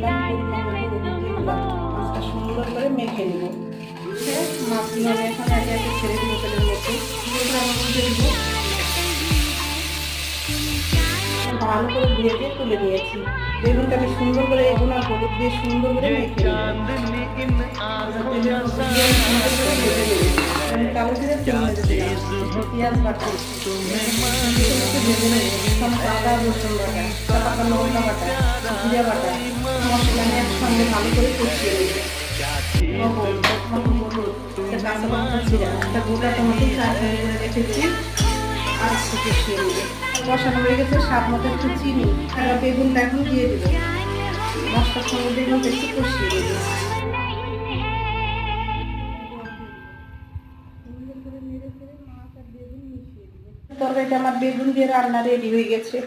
দিলাম, পরিমাণ মতো হলুদ দিয়ে দিলাম। মাছটা সুন্দর করে মেখে নেব। মাছগুলো আমি এখন একে একে ছেড়ে দিব তেলের মধ্যে। আমি উল্টে দিব। ভালো করে ভেজে তুলে নিয়েছি। বেগুনটা আমি সুন্দর করে এগুলো হলুদ দিয়ে সুন্দর করে মেখে নেব। তেলের মধ্যে দিয়ে সুন্দর করে ভেজে নেব। আমি কালো জিরে ফোড়ন দিলাম, একটু পেঁয়াজ বাটা, ভেজে নেব। আদা রসুন বাটা, পাকা লঙ্কা বাটা, জিরা বাটা, মশলা আমি একসঙ্গে ভালো করে কষিয়ে নেব। লবণ, হলুদ, একটা কাঁচা লঙ্কা জিরা, একটা গোটা টমেটো চাটনি করে রেখেছি, আর একটু কষিয়ে নেব। কষানো হয়ে গেছে, স্বাদ মতো একটু চিনি, আর বেগুনটা এখন দিয়ে দেবো। মশলার সঙ্গে বেগুনটা একটু কষিয়ে দেবো। তরকারিটা আমার বেগুন দিয়ে রান্না রেডি হয়ে গেছে।